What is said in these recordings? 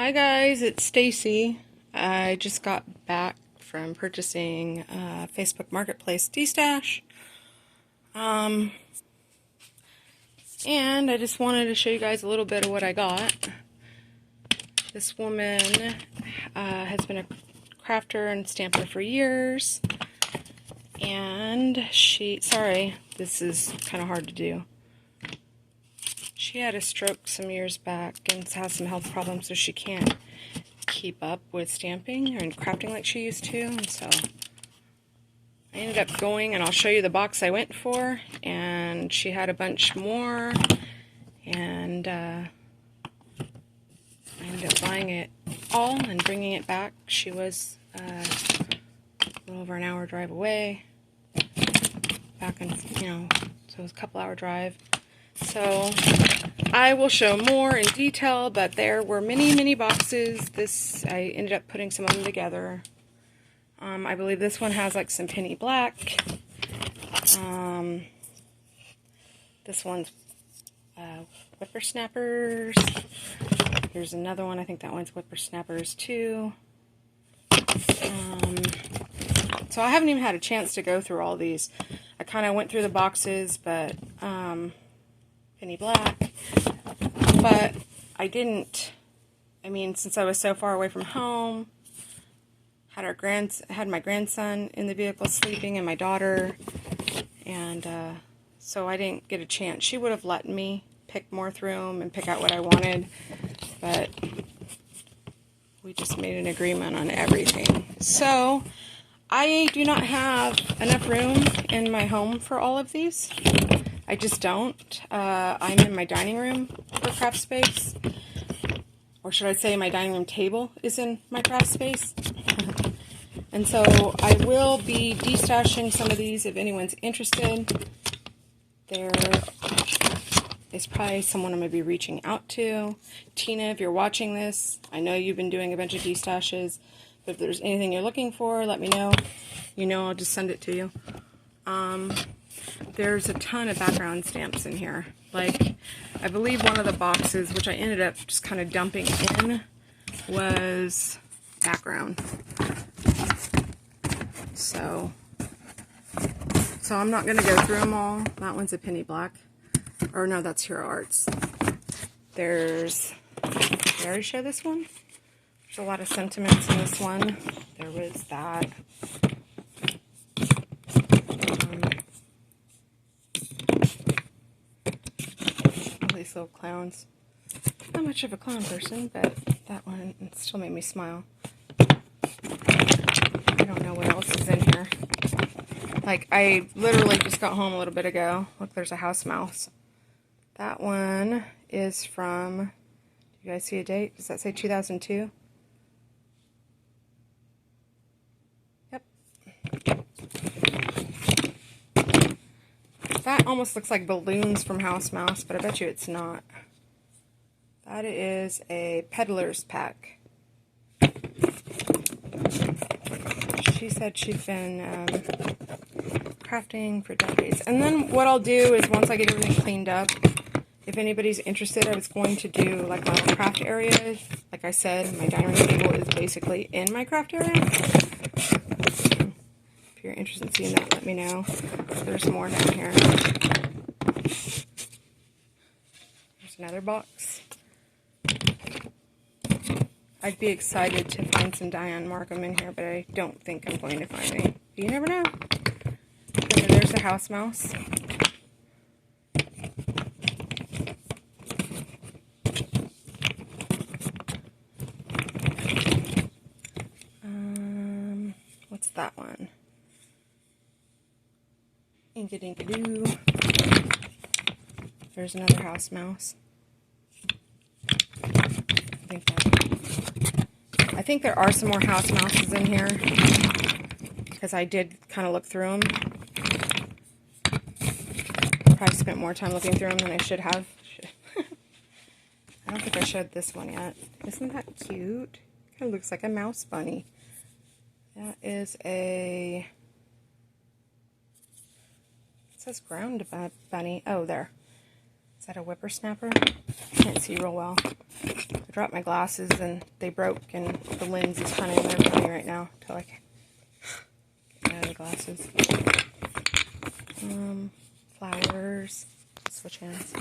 Hi guys, it's Stacey. I just got back from purchasing Facebook Marketplace Destash. And I just wanted to show you guys a little bit of what I got. This woman has been a crafter and stamper for years. And sorry, this is kind of hard to do. She had a stroke some years back and has some health problems, so she can't keep up with stamping and crafting like she used to. And so I ended up going, and I'll show you the box I went for, and she had a bunch more, and I ended up buying it all and bringing it back. She was a little over an hour drive away, back in, so it was a couple hour drive. So I will show more in detail, but there were many boxes. I ended up putting some of them together. I believe this one has like some penny black. This one's whippersnappers. Here's another one. I think that one's whippersnappers too. So I haven't even had a chance to go through all these. I kind of went through the boxes, but penny black, but I didn't. I mean, since I was so far away from home, had my grandson in the vehicle sleeping and my daughter, and so I didn't get a chance. She would have let me pick more through them and pick out what I wanted, but we just made an agreement on everything. So I do not have enough room in my home for all of these. I just don't. I'm in my dining room for craft space. Or should I say my dining room table is in my craft space. And so I will be destashing some of these if anyone's interested. There is probably someone I'm going to be reaching out to. Tina, if you're watching this, I know you've been doing a bunch of destashes. But if there's anything you're looking for, let me know. I'll just send it to you. There's a ton of background stamps in here. Like, I believe one of the boxes, which I ended up just kind of dumping in, was background. So I'm not going to go through them all. That one's a penny black. Or no, that's Hero Arts. Did I already show this one? There's a lot of sentiments in this one. There was that. These little clowns. Not much of a clown person, but that one still made me smile. I don't know what else is in here. Like, I literally just got home a little bit ago. Look, there's a house mouse. That one is from, do you guys see a date? Does that say 2002? Yep. That almost looks like balloons from House Mouse, but I bet you it's not. That is a peddler's pack. She said she'd been crafting for decades. And then what I'll do is, once I get everything cleaned up, if anybody's interested, I was going to do like my own craft area. Like I said, my dining room table is basically in my craft area. If you're interested in seeing that, let me know. There's more down here. There's another box. I'd be excited to find some Diane Markham in here, but I don't think I'm going to find any. You never know. And there's a house mouse. What's that one? Inka-dinka-doo. There's another house mouse. I think there are some more house mouses in here, because I did kind of look through them. Probably spent more time looking through them than I should have. I don't think I showed this one yet. Isn't that cute? Kind of looks like a mouse bunny. That is it says ground bunny. Oh, there. Is that a whippersnapper? I can't see real well. I dropped my glasses and they broke, and the lens is kind of in there for me right now until I can get out of the glasses. Flowers. Switch hands.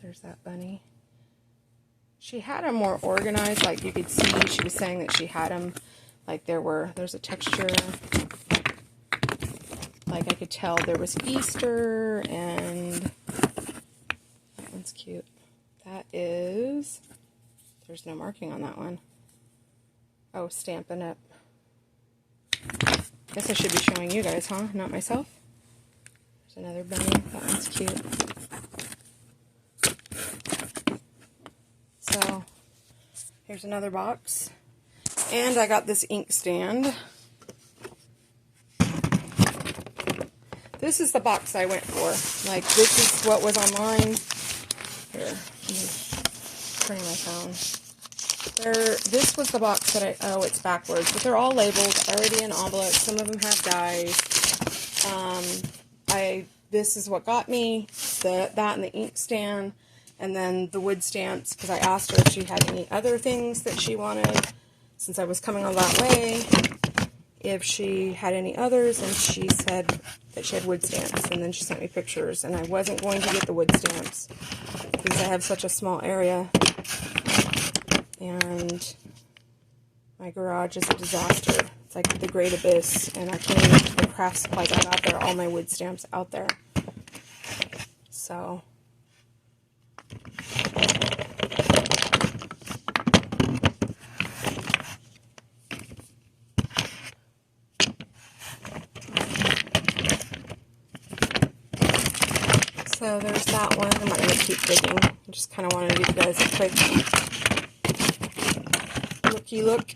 There's that bunny. She had them more organized, like you could see. She was saying that she had them like there's a texture. Like I could tell there was Easter, and that one's cute. That is, there's no marking on that one. Oh, Stampin' Up. Guess I should be showing you guys, huh? Not myself. There's another bunny. That one's cute. So, here's another box. And I got this ink stand. This is the box I went for. Like, this is what was online. Here, let me turn my phone. This was the box that oh, it's backwards, but they're all labeled, already in envelopes. Some of them have dies. This is what got me, that and the ink stand, and then the wood stamps, because I asked her if she had any other things that she wanted, since I was coming all that way, if she had any others, and she said that she had wood stamps, and then she sent me pictures, and I wasn't going to get the wood stamps, because I have such a small area, and my garage is a disaster. It's like the great abyss, and I can't even get the craft supplies I got there, all my wood stamps out there. So, there's that one. I'm not going to keep digging. I just kind of wanted to give you guys a quick looky look.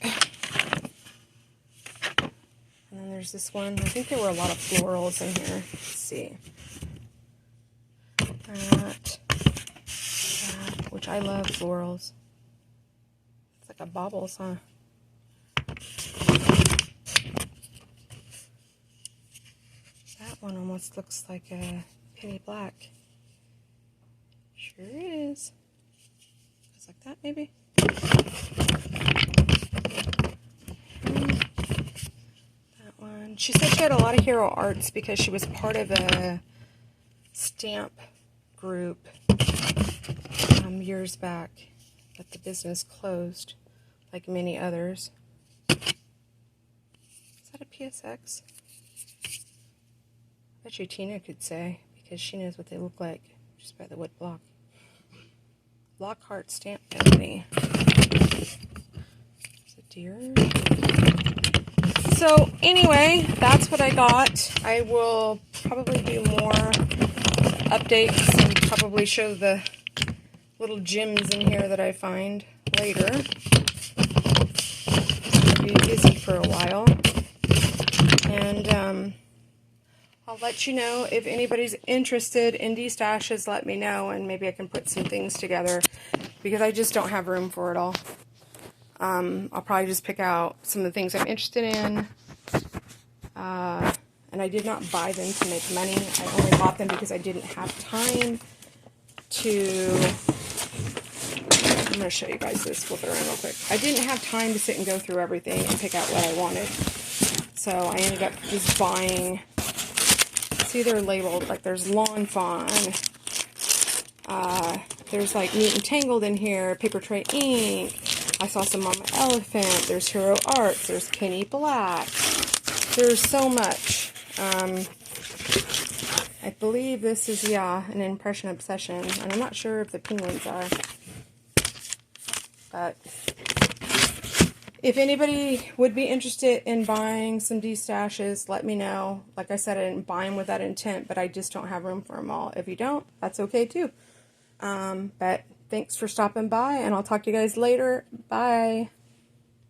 And then there's this one. I think there were a lot of florals in here. Let's see. That, which I love florals. It's like a baubles, huh? That one almost looks like a penny black. Sure is. Looks like that, maybe. That one. She said she had a lot of hero arts because she was part of a stamp group years back, but the business closed, like many others. Is that a PSX? I bet you Tina could say, because she knows what they look like just by the wood block. Lockhart Stamp Company. There's a deer. So anyway, that's what I got. I will probably do more updates and probably show the little gems in here that I find later. I'll be busy for a while. And I'll let you know if anybody's interested in Destashes. Let me know, and maybe I can put some things together, because I just don't have room for it all. I'll probably just pick out some of the things I'm interested in. And I did not buy them to make money. I only bought them because I didn't have time to... I'm going to show you guys this, flip it around real quick. I didn't have time to sit and go through everything and pick out what I wanted. So I ended up just buying... See, they're labeled, like there's Lawn Fawn. There's like Neat and Tangled in here, Paper Tray Ink. I saw some Mama Elephant. There's Hero Arts. There's Penny Black. There's so much. I believe this is, yeah, an Impression Obsession. And I'm not sure if the penguins are. But if anybody would be interested in buying some Destashes, let me know. Like I said, I didn't buy them with that intent, but I just don't have room for them all. If you don't, that's okay too. But thanks for stopping by, and I'll talk to you guys later. Bye.